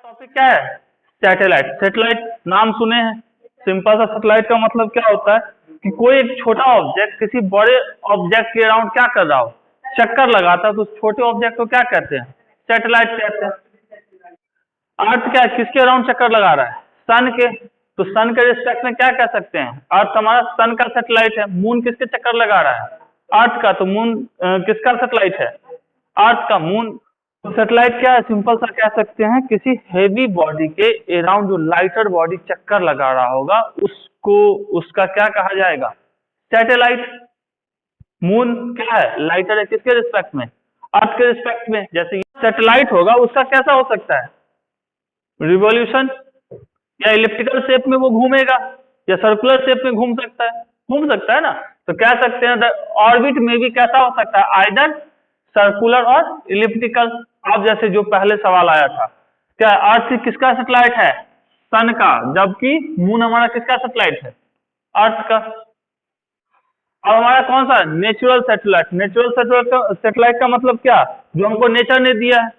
Topic क्या है? Satellite. Satellite नाम सुने हैं। सिंपल सा सैटेलाइट का मतलब क्या होता है कि कोई एक छोटा ऑब्जेक्ट किसी बड़े ऑब्जेक्ट के अराउंड क्या कर रहा हो, चक्कर लगाता है, तो उस छोटे ऑब्जेक्ट को क्या कहते हैं? सैटेलाइट कहते हैं। अर्थ क्या है, किसके अराउंड चक्कर लगा रहा है? सन के। तो सन के रिस्पेक्ट में क्या कह सकते हैं? अर्थ हमारा सन का सैटेलाइट है। मून किसके चक्कर लगा रहा है? अर्थ का। तो मून किसका सैटेलाइट है? अर्थ का। मून सैटेलाइट क्या है? सिंपल सा कह सकते हैं किसी हेवी बॉडी के अराउंड जो लाइटर बॉडी चक्कर लगा रहा होगा उसको, उसका क्या कहा जाएगा? सैटेलाइट। मून क्या है? लाइटर है। किसके रिस्पेक्ट में? अर्थ के रिस्पेक्ट में। जैसे सैटेलाइट होगा उसका कैसा हो सकता है? रिवॉल्यूशन, या इलिप्टिकल शेप में वो घूमेगा, या सर्कुलर शेप में घूम सकता है ना। तो कह सकते हैं ऑर्बिट में भी कैसा हो सकता है? आइदर सर्कुलर और इलिप्टिकल। अब जैसे जो पहले सवाल आया था, क्या अर्थ किसका सैटेलाइट है? सन का। जबकि मून हमारा किसका सैटेलाइट है? अर्थ का। अब हमारा कौन सा? Natural satellite. नेचुरल सैटेलाइट का मतलब क्या? जो हमको नेचर ने दिया है,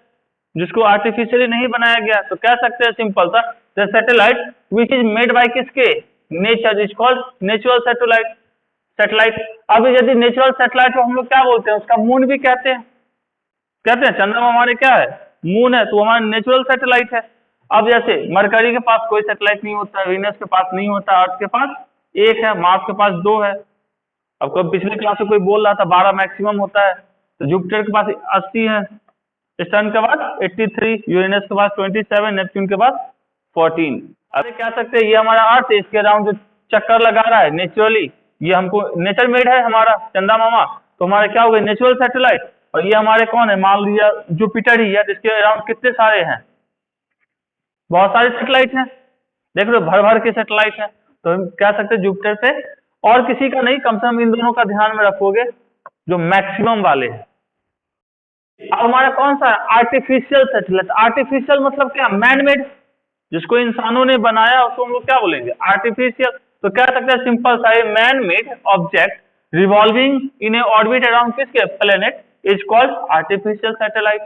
जिसको आर्टिफिशियली नहीं बनाया गया। तो कह सकते हैं सिंपल सा, the satellite which is made by किसके? Nature is called natural satellite. अब यदि नेचुरल सैटेलाइट को हम लोग क्या बोलते हैं? उसका मून भी कहते हैं। चंद्रमा हमारे क्या है? मून है। तो हमारा नेचुरल सैटेलाइट है। अब जैसे मरकरी के पास कोई सैटेलाइट नहीं होता, वीनस के पास नहीं होता, अर्थ के पास एक है, मार्स के पास 2 है। अब कब पिछले क्लास में कोई बोल रहा था 12 मैक्सिमम होता है, तो जुपिटर के पास 80 है, सैटर्न के पास 83, यूरेनस के पास 27, नेपच्यून के पास 14। अरे कह सकते हैं ये हमारा अर्थ है, इसके अराउंड जो चक्कर लगा रहा है नेचुरली, ये हमको नेचर मेड है हमारा चंदा मामा। तो हमारे क्या हो गए? Natural satellite. और ये हमारे कौन है? मान लिया जुपिटर ही है, जिसके अराउंड कितने सारे हैं? बहुत सारे सैटेलाइट हैं। देख लो भर भर के सैटेलाइट हैं। तो हम कह सकते हैं जुपिटर पे और किसी का नहीं, कम से कम इन दोनों का ध्यान में रखोगे जो मैक्सिमम वाले हैं। अब हमारा कौन सा? Artificial satellite. आर्टिफिशियल मतलब क्या? मैन मेड, जिसको इंसानों ने बनाया उसको हम लोग क्या बोलेंगे? आर्टिफिशियल। तो कह सकते हैं सिंपल सा, man made object revolving in a orbit around किसके? Planet is called artificial satellite.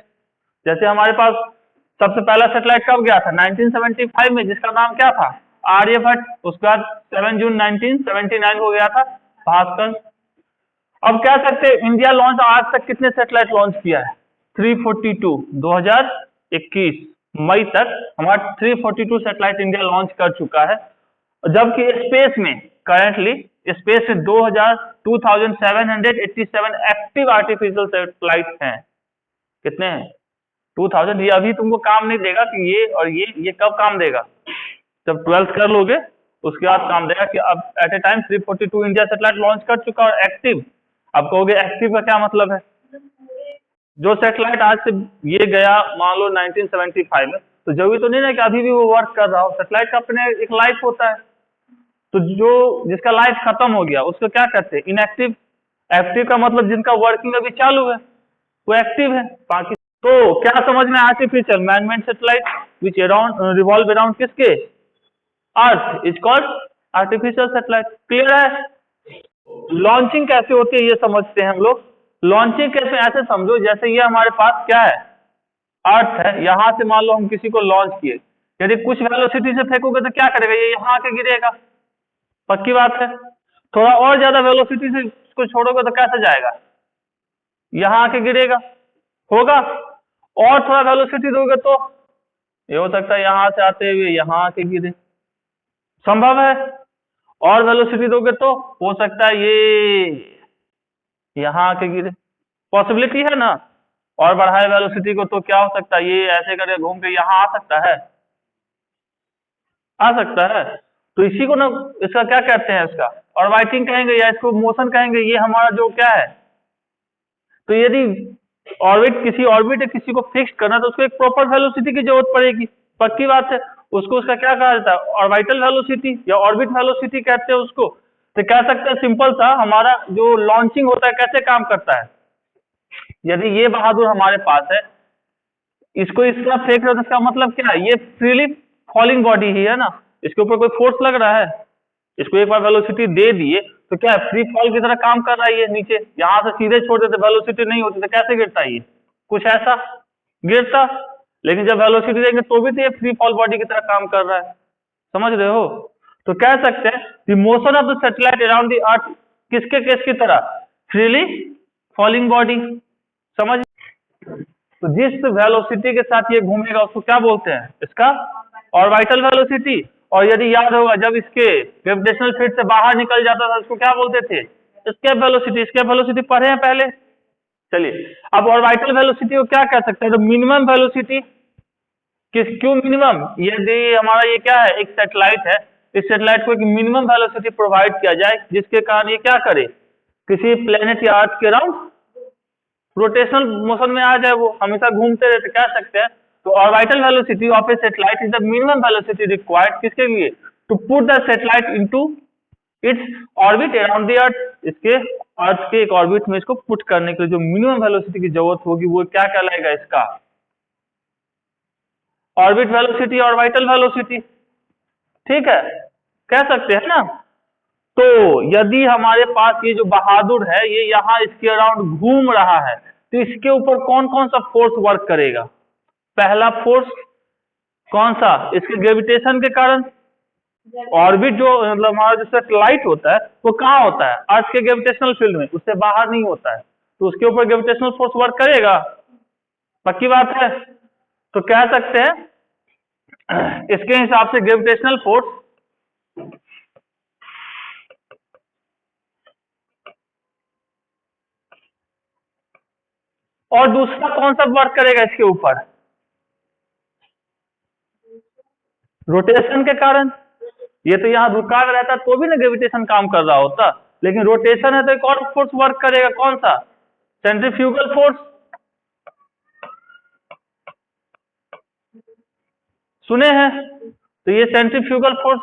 जैसे हमारे पास सबसे पहला सैटेलाइट कब गया था? 1975 में, जिसका नाम क्या था? आर्यभट्ट। उसके बाद 7 जून 1979 को गया था भास्कर। अब कह सकते हैं इंडिया लॉन्च आज तक कितने सैटेलाइट लॉन्च किया है? 342। 2021 मई तक हमारा 342 सैटेलाइट इंडिया लॉन्च कर चुका है। जबकि स्पेस में करंटली स्पेस में 2787 एक्टिव आर्टिफिशियल सैटेलाइट हैं। कितने हैं? 2000। ये अभी तुमको काम नहीं देगा कि ये और ये कब काम देगा? जब 12th कर लोगे उसके बाद काम देगा कि अब at a time 342 India satellite launch कर चुका और एक्टिव। अब कहोगे एक्टिव का क्या मतलब है? जो सैटेलाइट आज से ये गया मान लो 1975 में, तो जरूरी तो नहीं ना कि अभी भी वो वर्क कर रहा हो। सैटेलाइट का अपने एक लाइफ होता है। तो जो जिसका लाइफ खत्म हो गया उसको क्या कहते हैं? इनएक्टिव। एक्टिव का मतलब जिनका वर्किंग अभी चालू है वो एक्टिव है। बाकी तो क्या समझ में? आर्टिफिशियल मैन-मेड सैटेलाइट विच अराउंड रिवॉल्व अराउंड किसके? Earth is called artificial satellite. Clear है? लॉन्चिंग कैसे होती है ये समझते हैं हम लोग। लॉन्चिंग कैसे? ऐसे समझो जैसे ये हमारे पास क्या है? अर्थ है। यहां से मान लो हम किसी को लॉन्च किए, यदि कुछ वेलोसिटी से फेंकोगे तो क्या करेगा? ये यहां आके गिरेगा, पक्की बात है। थोड़ा और ज्यादा वेलोसिटी से इसको छोड़ोगे तो कैसे जाएगा? यहां आके गिरेगा, होगा। और थोड़ा वेलोसिटी दोगे तो ये हो सकता है यहां से आते हुए यहां आके गिरे, संभव है। और वेलोसिटी दोगे तो हो सकता है ये यहां आके गिरे, पॉसिबिलिटी है ना। और बढ़ाए वेलोसिटी को तो क्या हो सकता है? ये ऐसे करके घूम के यहां आ सकता है, आ सकता है। तो इसी को ना, इसका क्या कहते हैं? इसका ऑर्बिटिंग कहेंगे या इसको मोशन कहेंगे। ये हमारा जो क्या है, तो यदि ऑर्बिट किसी को फिक्स करना तो उसको एक प्रॉपर वेलोसिटी की जरूरत पड़ेगी, पक्की बात है। उसको उसका क्या कहा जाता है? ऑर्बिटल वेलोसिटी या ऑर्बिट वेलोसिटी कहते हैं उसको। तो कह सकते हैं सिंपल सा, हमारा जो लॉन्चिंग होता है कैसे काम करता है? यदि ये बहादुर हमारे पास है, इसको इस तरह फेंक रहे हो तो इसका मतलब क्या है? ये फ्रीली फॉलिंग बॉडी ही है ना, इसके ऊपर कोई फोर्स लग रहा है? इसको एक बार वेलोसिटी दे दिए तो क्या है? फ्री फॉल की तरह काम कर रहा है ये नीचे। यहां से सीधे छोड़ देते, वेलोसिटी नहीं होती तो कैसे गिरता है ये? कुछ ऐसा गिरता। लेकिन जब वेलोसिटी देंगे तो भी तो ये फ्री फॉल बॉडी की तरह काम कर रहा है, समझ रहे हो। तो कह सकते हैं the motion of the satellite around the अर्थ किसके केस की तरह, फ्रीली फॉलिंग बॉडी, समझ। तो जिस वेलोसिटी के साथ ये घूमेगा उसको क्या बोलते हैं, इसका ऑर्बिटल वेलोसिटी। और यदि याद होगा जब इसके ग्रेविटेशनल फील्ड से बाहर निकल जाता था उसको क्या बोलते थे, एस्केप वेलोसिटी। एस्केप वेलोसिटी पढ़े हैं पहले। चलिए अब ऑर्बिटल वेलोसिटी को क्या कह सकते हैं, तो मिनिमम वेलोसिटी। क्यों मिनिमम, यदि हमारा ये क्या है, एक सैटेलाइट है, इस सैटेलाइट को एक मिनिमम वेलोसिटी प्रोवाइड किया जाए जिसके कारण ये क्या करे, किसी प्लेनेट या अर्थ के अराउंड रोटेशनल मोशन में आ जाए, वो हमेशा घूमते रहते, कह सकते हैं। तो orbital velocity of a satellite is the minimum velocity required किसके लिए, to put the satellite into its orbit around the earth, इसके अर्थ के एक ऑर्बिट में इसको पुट करने के लिए जो मिनिमम वेलोसिटी की जरूरत होगी वो क्या कहलाएगा, इसका ऑर्बिट वेलोसिटी, ऑर्बिटल वेलोसिटी, ठीक है, कह सकते हैं ना। तो यदि हमारे पास ये जो बहादुर है ये यहाँ इसके अराउंड घूम रहा है तो इसके ऊपर कौन कौन सा फोर्स वर्क करेगा, पहला फोर्स कौन सा, इसके ग्रेविटेशन के कारण। ऑर्बिट जो मतलब हमारा जो सैटेलाइट होता है वो कहाँ होता है, अर्थ के ग्रेविटेशनल फील्ड में, उससे बाहर नहीं होता है, तो उसके ऊपर ग्रेविटेशनल फोर्स वर्क करेगा, पक्की बात है। तो कह सकते हैं इसके हिसाब से ग्रेविटेशनल फोर्स और दूसरा कौन सा वर्क करेगा इसके ऊपर, रोटेशन के कारण। ये तो यहाँ रुका रहता तो भी ना ग्रेविटेशन काम कर रहा होता, लेकिन रोटेशन है तो एक और फोर्स वर्क करेगा, कौन सा, सेंट्रीफ्यूगल फोर्स, सुने हैं। तो ये सेंट्रीफ्यूगल फोर्स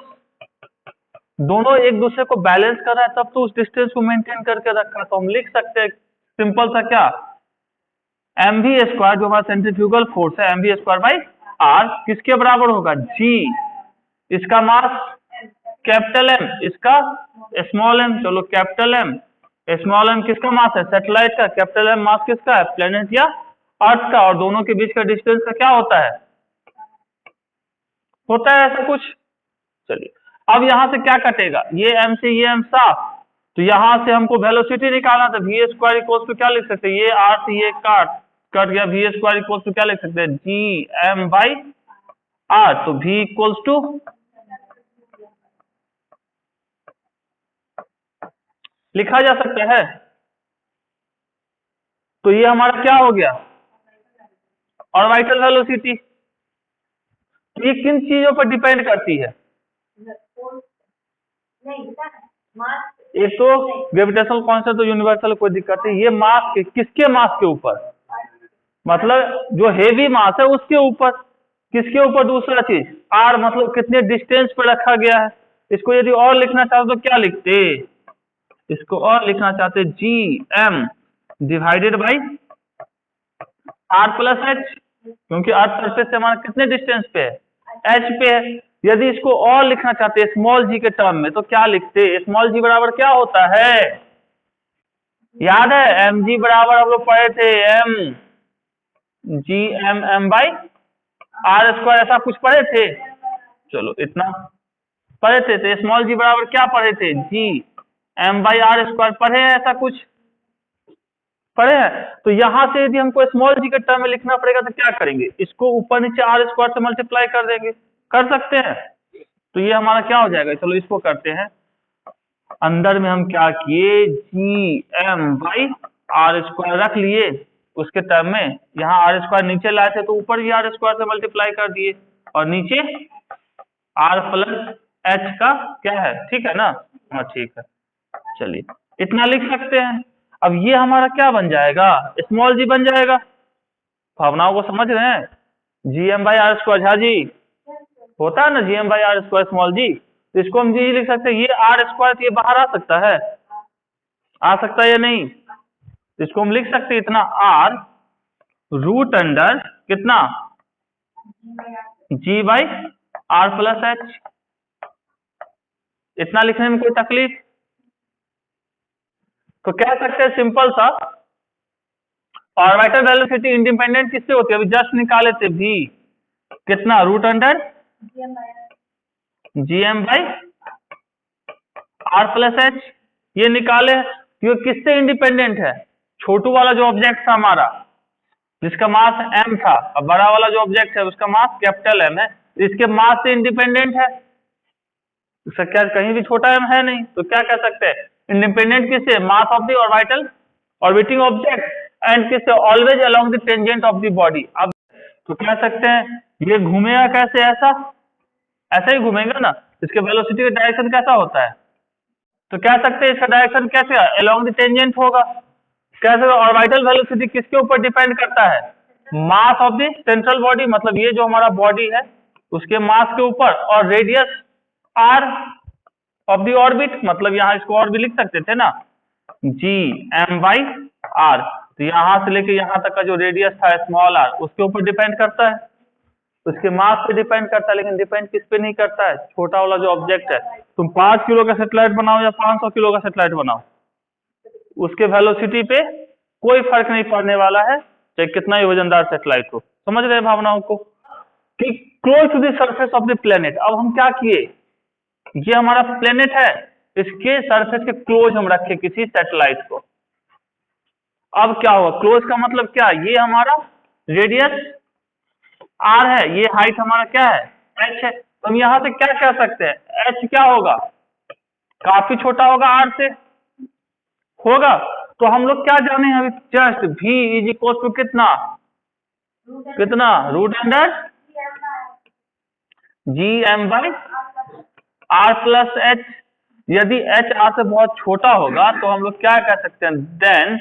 दोनों एक दूसरे को बैलेंस कर रहा है तब तो उस डिस्टेंस को मेंटेन करके रखा। तो हम लिख सकते हैं सिंपल सा क्या, एम वी स्क्वायर जो हमारा सेंट्रीफ्यूगल फोर्स है, M V square by R किसके बराबर होगा, जी, इसका मास कैपिटल एम, इसका स्मॉल एम। चलो कैपिटल एम स्मॉल एम किसका मास है, सैटेलाइट का, कैपिटल एम मास किसका है, प्लेनेट या अर्थ का, और दोनों के बीच का डिस्टेंस का क्या होता है ऐसा कुछ। चलिए अब यहां से क्या कटेगा, ये एम से ये एम साफ, तो यहां से हमको वेलोसिटी निकालना था, वी स्क्वायर इक्वल्स टू क्या लिख सकते हैं, ये आर से ये कट गया, वी स्क्वायर इक्वल्स टू क्या लिख सकते हैं, जी एम बाई आर। तो वी इक्वल्स टू लिखा जा सकता है। तो ये हमारा क्या हो गया, ऑर्बिटल वेलोसिटी। ये किन चीजों पर डिपेंड करती है, एक तो ग्रेविटेशनल कांस्टेंट तो यूनिवर्सल, कोई दिक्कत नहीं, ये मास के किसके मास के ऊपर, मतलब जो हेवी मास है उसके ऊपर, किसके ऊपर, दूसरा चीज आर मतलब कितने डिस्टेंस पे रखा गया है। इसको यदि और लिखना चाहते तो क्या लिखते, इसको और लिखना चाहते G M divided by R plus H, क्योंकि अर्थ सरफेस से हमारा कितने डिस्टेंस पे है, एच पे है। यदि इसको और लिखना चाहते हैं स्मॉल जी के टर्म में तो क्या लिखते, स्मॉल जी बराबर क्या होता है, याद है एम जी बराबर हम लोग पढ़े थे, M G M by R square, ऐसा कुछ पढ़े थे। चलो इतना पढ़े थे, तो स्मॉल जी बराबर क्या पढ़े थे, G M by R square पढ़े हैं, ऐसा कुछ पढ़े हैं। तो यहां से यदि हमको स्मॉल जी के टर्म में लिखना पड़ेगा तो क्या करेंगे, इसको ऊपर नीचे आर स्क्वायर से मल्टीप्लाई कर देंगे, कर सकते हैं। तो ये हमारा क्या हो जाएगा, चलो इसको करते हैं। अंदर में हम क्या किए, G M by R square रख लिए उसके टर्म में, यहाँ आर स्क्वायर नीचे लाए थे तो ऊपर ही आर स्क्वायर से मल्टीप्लाई कर दिए, और नीचे आर प्लस एच का क्या है, ठीक है ना, हाँ ठीक है। चलिए इतना लिख सकते हैं। अब ये हमारा क्या बन जाएगा, स्मॉल जी बन जाएगा, भावनाओं को समझ रहे हैं, G M by R square, झा जी होता है ना G M by R square small g, तो इसको हम जी लिख सकते हैं, ये आर स्क्वायर ये बाहर आ सकता है, आ सकता है या नहीं, तो इसको हम लिख सकते हैं इतना आर रूट अंडर कितना, जी बाई आर प्लस एच। इतना लिखने में कोई तकलीफ, तो कह सकते हैं सिंपल सा ऑर्बिटल वेलोसिटी इंडिपेंडेंट किससे होती है? अभी जस्ट निकाले थे v कितना root under gm by R plus H, ये निकाले। ये किससे इंडिपेंडेंट है? छोटू वाला जो ऑब्जेक्ट था हमारा जिसका मास m था, और बड़ा वाला जो ऑब्जेक्ट है उसका मास कैपिटल M है, इसके मास से इंडिपेंडेंट है। इसका क्या कहीं भी छोटा m है नहीं, तो क्या कह सकते हैं इंडिपेंडेंट किससे? Mass of the orbital orbiting object and किससे? Always along the tangent of the body. अब तो कह सकते हैं ये घूमेगा कैसे? ऐसा ही घूमेगा ना। इसके वेलोसिटी का डायरेक्शन कैसा होता है? तो कह सकते हैं इसका डायरेक्शन कैसे अलोंग द टेंजेंट होगा। कैसे? ऑर्बिटल वेलोसिटी किसके ऊपर डिपेंड करता है? मास ऑफ द सेंट्रल बॉडी, मतलब ये जो हमारा बॉडी है उसके मास के ऊपर, और radius r of the orbit, मतलब यहाँ इसको और भी लिख सकते थे ना, जी एम बाई आर। तो यहाँ से लेके यहाँ तक का जो रेडियस था स्मॉल r, उसके ऊपर डिपेंड करता है, उसके मास पे डिपेंड करता है, लेकिन डिपेंड किस पे नहीं करता है? छोटा वाला जो ऑब्जेक्ट है। तुम 5 किलो का सैटेलाइट बनाओ या 500 किलो का सैटेलाइट बनाओ, उसके वेलोसिटी पे कोई फर्क नहीं पड़ने वाला है, चाहे कितना ही वजनदार सैटेलाइट हो। समझ रहे हैं भावनाओं को? कि close to the surface of the planet. अब हम क्या किए, ये हमारा प्लेनेट है, इसके सरफेस के क्लोज हम रखे किसी सैटेलाइट को। अब क्या हुआ? क्लोज का मतलब क्या? ये हमारा रेडियस r है, ये हाइट हमारा क्या है? h है। तो हम यहाँ से क्या कह सकते हैं? h क्या होगा? काफी छोटा होगा r से, होगा। तो हम लोग क्या जाने हैं अभी? Just v is equal to कितना root under G M by R plus H. यदि h r से बहुत छोटा होगा तो हम लोग क्या कह सकते हैं? Then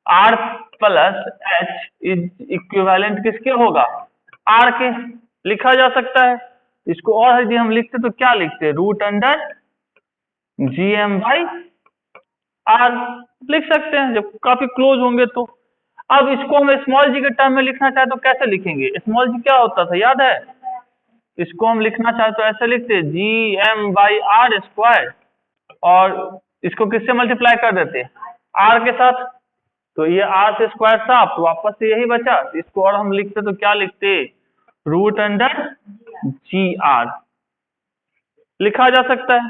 r plus H is equivalent किसके होगा? r के। लिखा जा सकता है इसको, और यदि हम लिखते तो क्या लिखते? Root under G M by R लिख सकते हैं जब काफी क्लोज होंगे तो। अब इसको हम स्मॉल जी के टर्म में लिखना चाहे तो कैसे लिखेंगे? स्मॉल जी क्या होता था याद है? इसको हम लिखना चाहे तो ऐसे लिखते G M by R square, और इसको किससे मल्टीप्लाई कर देते? आर के साथ। तो ये आर से स्क्वायर था, तो वापस से यही बचा। इसको और हम लिखते तो क्या लिखते? रूट अंडर जी आर लिखा जा सकता है।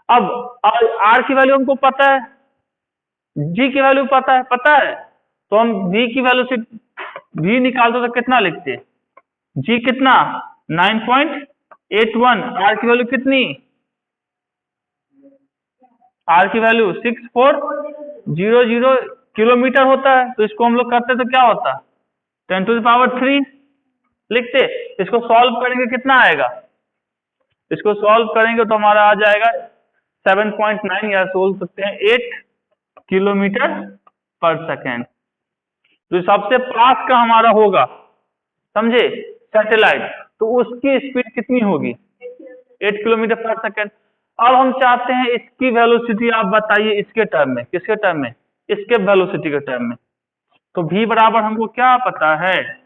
अब आर की वैल्यू हमको पता है, जी की वैल्यू पता है, तो हम v की वैल्यू से v निकालते तो कितना लिखते? g कितना 9.81, r की वैल्यू कितनी? r की वैल्यू 6400 किलोमीटर होता है। तो इसको हम लोग करते तो क्या होता? 10 टू द पावर 3 लिखते। इसको सॉल्व करेंगे कितना आएगा? इसको सॉल्व करेंगे तो हमारा आ जाएगा 7.9, या बोल सकते हैं 8 किलोमीटर पर सेकेंड। तो सबसे पास का हमारा होगा, समझे, सैटेलाइट, तो उसकी स्पीड कितनी होगी? 8 किलोमीटर पर सेकेंड। अब हम चाहते हैं इसकी वेलोसिटी, आप बताइए इसके टर्म में, किसके टर्म में? इसके वेलोसिटी के टर्म में। तो v बराबर हमको क्या पता है?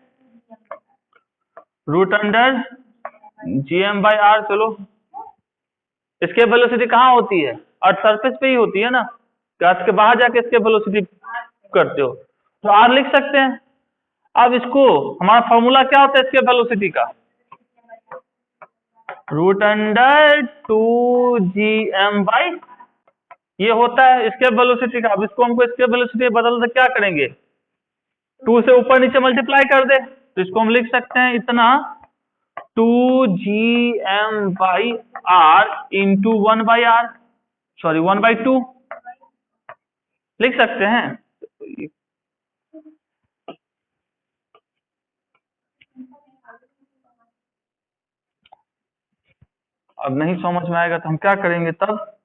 Root under G M by R. चलो, इसके वेलोसिटी कहाँ होती है? अर्थ सरफेस पे ही होती है ना, अर्थ के बाहर जाके इसके वेलोसिटी करते हो तो आर लिख सकते हैं। अब इसको हमारा फॉर्मूला क्या होता है इसके वेलोसिटी का? रूट अंडर 2gm बाई, ये होता है इसके वेलोसिटी का। अब इसको हमको इसके वेलोसिटी बदल से क्या करेंगे? 2 से ऊपर नीचे मल्टीप्लाई कर दे, तो इसको हम लिख सकते हैं इतना 2gm by are into 1/r, sorry 1/2 लिख सकते हैं। अब नहीं समझ में आएगा तो हम क्या करेंगे तब?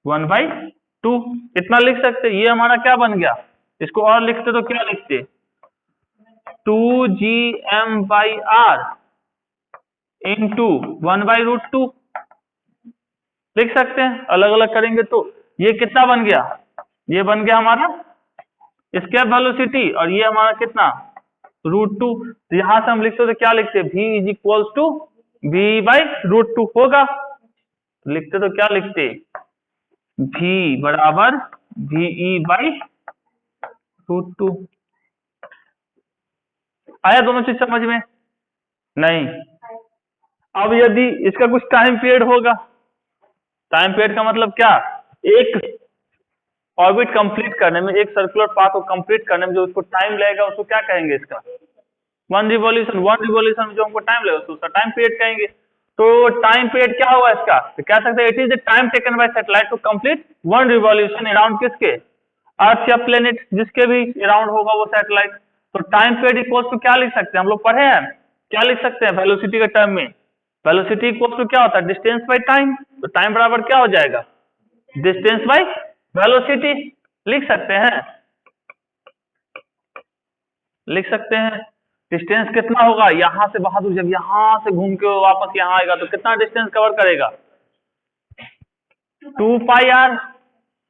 1/2 इतना लिख सकते। ये हमारा क्या बन गया? इसको और लिखते तो क्या लिखते? 2gm बाई आर इंटू 1/√2 लिख सकते हैं। अलग अलग करेंगे तो ये कितना बन गया? ये बन गया हमारा इसके वेलोसिटी, और ये हमारा कितना? √2। तो यहां से हम लिखते तो क्या लिखते? v is equals to v/√2 होगा। लिखते तो क्या लिखते? v बराबर ve/√2। आया दोनों चीज समझ में? नहीं। अब यदि इसका कुछ टाइम पीरियड होगा, टाइम पीरियड का मतलब क्या, एक ऑर्बिट कंप्लीट करने में, एक सर्कुलर पाथ को कंप्लीट करने में जो उसको टाइम लगेगा उसको क्या कहेंगे? इसका वन रिवॉल्यूशन में जो हमको टाइम लगेगा उसका टाइम पीरियड कहेंगे। तो टाइम पीरियड क्या होगा इसका? तो कह सकते हैं it is the time taken by satellite to complete one revolution around किसके? अर्थ या प्लेनेट, जिसके भी अराउंड होगा वो सैटेलाइट। तो टाइम पीरियड इक्वल्स टू क्या लिख सकते हैं? हम लोग पढ़े हैं, क्या लिख सकते हैं वेलोसिटी के टर्म में? वेलोसिटी इक्वल्स टू क्या होता है? Distance by time. तो टाइम बराबर क्या हो जाएगा? Distance by velocity. लिख सकते हैं, लिख सकते हैं। डिस्टेंस कितना होगा? यहां से बहादुर जब यहां से घूम के वापस यहां आएगा तो कितना डिस्टेंस कवर करेगा? 2 पाई आर।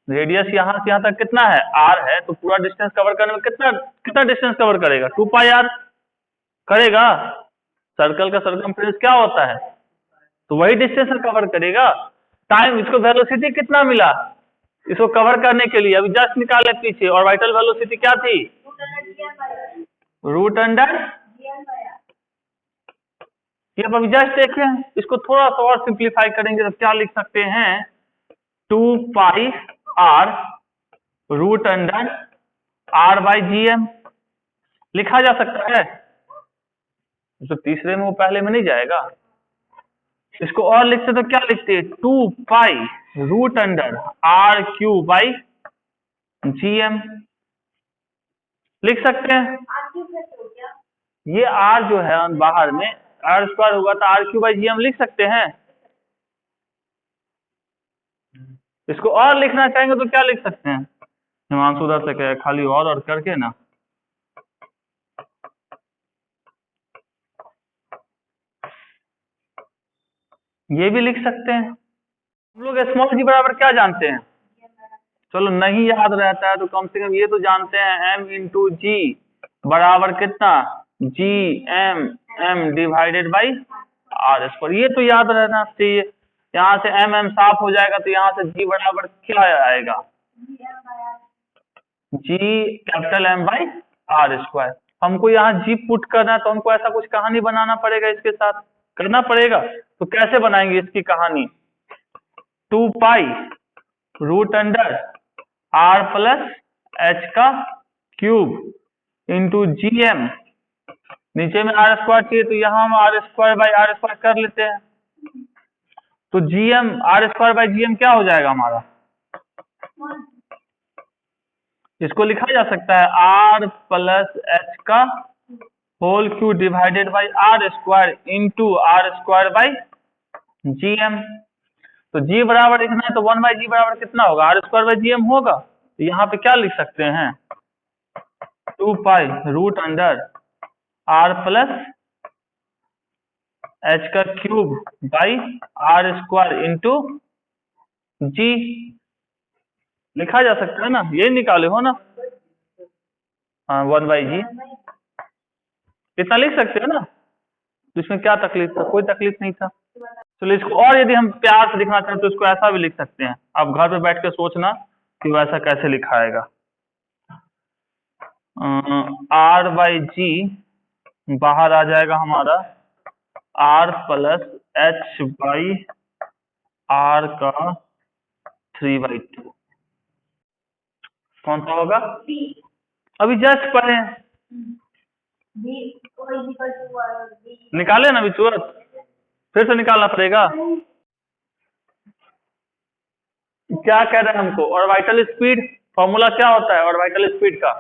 रेडियस यहां से यहां तक कितना है? आर है, तो पूरा डिस्टेंस कवर करने में कितना कितना डिस्टेंस कवर करेगा? 2 पाई आर करेगा। सर्कल का सर्कमफ्रेंस क्या होता है? तो वही डिस्टेंस कवर करेगा। टाइम, इसको वेलोसिटी कितना मिला इसको कवर करने के लिए? अभी जस्ट निकाले पीछे, और वाइटल वेलोसिटी क्या थी? Root under. ये अब अभी जस्ट देखें, इसको थोड़ा सा और सिंप्लीफाई करेंगे तो क्या लिख सकते हैं? 2 pi R root under R by G M लिखा जा सकता है। तो तीसरे में वो पहले में नहीं जाएगा। इसको और लिखते तो क्या लिखते? 2 pi root under R cube by G M लिख सकते हैं। ये आर जो है बाहर में आर स्क्वायर होगा तो R cube by G M लिख सकते हैं। इसको और लिखना चाहेंगे तो क्या लिख सकते हैं? हिमांशु उधर से कहे खाली और करके ना, ये भी लिख सकते हैं। हम लोग स्मॉल जी बराबर क्या जानते हैं? चलो नहीं याद रहता है तो कम से कम ये तो जानते हैं, m इंटू जी बराबर कितना? G M M divided by R square. ये तो याद रहना चाहिए। यहाँ से एम साफ हो जाएगा तो यहाँ से जी बराबर क्या आएगा? G capital M by R square. हमको यहाँ जी पुट करना है तो हमको ऐसा कुछ कहानी बनाना पड़ेगा, इसके साथ करना पड़ेगा। तो कैसे बनाएंगे इसकी कहानी? 2 pi root under R plus H का क्यूब इंटू जी एम, नीचे में आर स्क्वायर चाहिए तो यहाँ हम R square by R square कर लेते हैं। तो G M R square by G M क्या हो जाएगा हमारा? इसको लिखा जा सकता है आर प्लस एच का whole cube divided by R square into R square by G M. तो जी बराबर लिखना है तो 1 बाई जी बराबर कितना होगा? R square by G M होगा। तो यहाँ पे क्या लिख सकते हैं? 2 pi root under R plus H का cube by R square into G लिखा जा सकता है ना? ये निकाले हो ना? हाँ 1 बाई जी इतना लिख सकते हो ना? तो इसमें क्या तकलीफ था? कोई तकलीफ नहीं था। चलो इसको और यदि हम प्यार से लिखना चाहते तो इसको ऐसा भी लिख सकते हैं। आप घर पे बैठ के सोचना कि वैसा कैसे लिखा आएगा। आर बाई जी बाहर आ जाएगा हमारा R plus H by R का 3/2। कौन सा होगा? अभी जस्ट पढ़े निकाले ना अभी तुरंत, फिर से निकालना पड़ेगा। क्या कह रहे हैं हमको? ऑर्बिटल स्पीड फॉर्मूला क्या होता है ऑर्बिटल स्पीड का?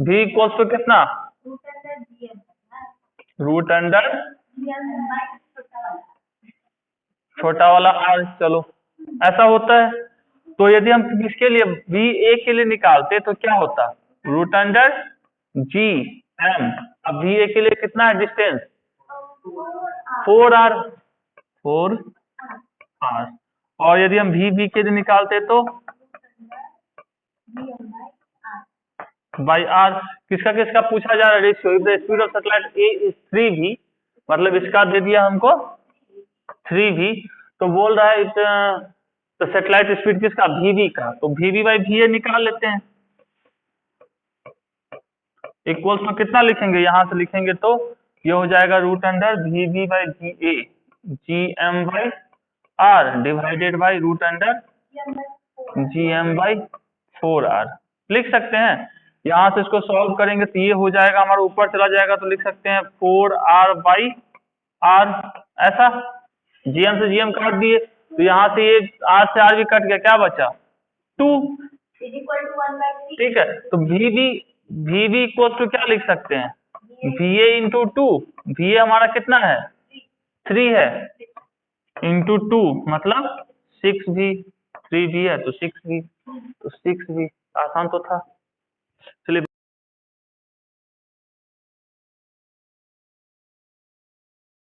v इक्वल्स टू कितना? रूट अंडर छोटा वाला r। चलो ऐसा होता है। तो यदि हम इसके लिए v a के लिए निकालते तो क्या होता? Root under G M. अब v a के लिए कितना है डिस्टेंस? 4r 4r। और यदि हम v b के लिए निकालते तो बाई आर। किसका किसका पूछा जा रहा है ratio? If the speed of satellite A is 3v, मतलब इसका दे दिया हमको 3v, तो बोल रहा है तो सैटेलाइट स्पीड किसका? vv का। तो vv बाई va निकाल लेते हैं। इक्वल्स में कितना लिखेंगे, यहाँ से लिखेंगे तो ये हो जाएगा root under V B by G A G M by R divided by root under G M by 4r लिख सकते हैं। यहाँ से इसको सॉल्व करेंगे तो ये हो जाएगा हमारा, ऊपर चला जाएगा तो लिख सकते हैं 4r बाई r, ऐसा gm से gm काट दिए तो यहाँ से ये r से r भी कट गया, क्या बचा 2, ठीक है। तो वी इक्वल टू क्या लिख सकते हैं, V A into two, V A हमारा कितना है 3 है, इंटू 2 मतलब 6v, 3v है तो 6v, तो 6v आसान तो था।